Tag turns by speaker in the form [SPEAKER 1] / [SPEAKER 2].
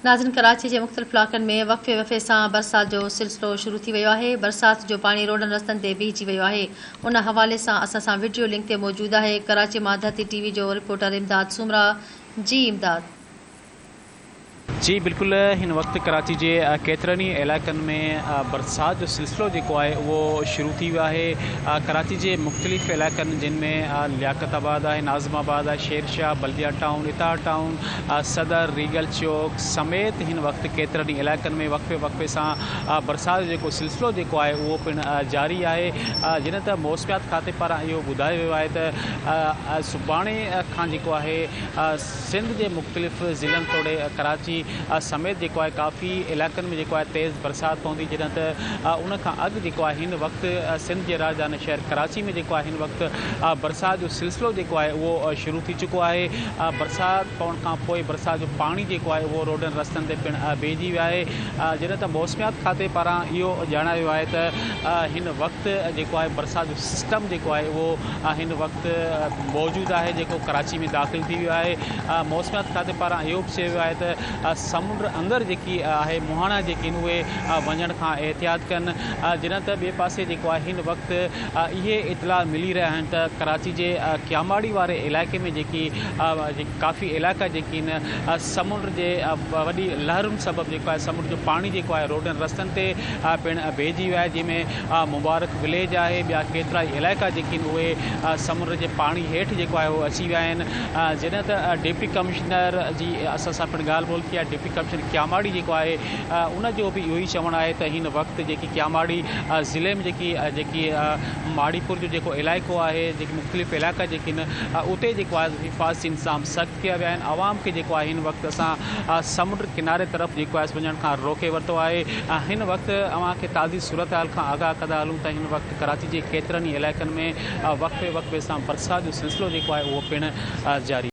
[SPEAKER 1] नाज़रीन, कराची के मुख़्तलिफ़ इलाक़नि में वक़्फ़े वक़्फ़े से बरसात जो सिलसिलो शुरू थी वियो है। बरसात जो पानी रोडनि रस्तनि ते बीहजी वियो है। उन हवाले से असां सां वीडियो लिंक ते मौजूद है कराची मां धरती टीवी जो रिपोर्टर इमदाद सुमरा। जी इमदाद।
[SPEAKER 2] जी बिल्कुल, हिन वक्त कराची के केतरनि इलाक़नि में बरसात जो सिलसिलो जो है वो शुरू थी वियो है। कराची के मुख़्तलिफ़ इलाक़नि जिनमें लियाकताबाद है, नाज़िमाबाद है, शेरशाह, बल्दिया टाउन, इतार टाउन, सदर, रीगल चौक समेत हिन वक्त केतरनि इलाक़नि में वक़्फ़े वक़्फ़े से बरसात जो सिलसिलो जो है वो पिण जारी है। जिन त मौसमियात खाते पारां इहो ॿुधायो वियो आहे त सुभाणे खां जेको आहे सिंध के मुख़्तलिफ़ ज़िलनि तोड़े कराची समेत जो है काफ़ी इलाक़नि में जो है तेज़ बरसात पवंदी। जॾहिं त उन खां अॻु जेको आहे हिन वक़्तु सिंध के राजधानी शहर कराची में जो है हिन वक़्तु बरसात जो सिलसिलो जो है वो शुरू थी चुको है। बरसात पवण खां पोइ बरसात जो पानी जो है वो रोडनि रस्तनि ते पिण बीहजी वियो आहे। जॾहिं त मौसमियात खाते पारां इहो ॼाणायो वियो आहे त हिन वक़्तु जेको आहे बरसात जो सिस्टम जो है वो हिन वक़्तु मौजूद है, जो कराची में दाख़िल थी वियो आहे। मौसमियात खाते पारां इहो बि चयो वियो आहे त समुंड अंदर जी है मुहाना जी उहे वञण खां एहतियात कनि। जिन त ॿिए पासे जो है हिन वक़्तु ये इतला मिली रहा आहिनि त कराची के क्यामाड़ी वारे इलाइक़े में काफ़ी इलाइक़ा जी समुंड के वही लहरुनि सबब जो है समुंड जो पानी जो है रोडनि रस्तनि ते पिण बीहजी वियो आहे। जंहिंमें मुबारक विलेज है, ॿिया केतिरा ई इलाइक़ा जेके उहे समुंड के पानी हेठि जो है वो अची विया आहिनि। जॾहिं त डिप्टी कमिश्नर जी असां सां पिण ॻाल्हि ॿोल कई आहे। डिप्टी कमिश्नर क्यामाड़ी जो है उनजो भी इहो ई चवणु आहे त हिन वक़्तु जेकी क्यामाड़ी ज़िले में जेकी माड़ीपुर जो इलाइक़ो है, जेके मुख़्तलिफ़ इलाइक़ा जेके उते जो है हिफ़ाज़ती इंतज़ाम सख़्त किया विया आहिनि। आवाम के जो है हिन वक़्तु असां समुंड किनारे तरफ़ जो है वञण खां रोके वरितो आहे। हिन वक़्तु अव्हांखे ताज़ी सूरत हाल खां आगाह कंदा हलूं त हिन वक़्तु कराची के केतिरनि ई इलाइक़नि में वक़्फ़े वक़्फ़े सां बरसात जो सिलसिलो जो है वो पिण जारी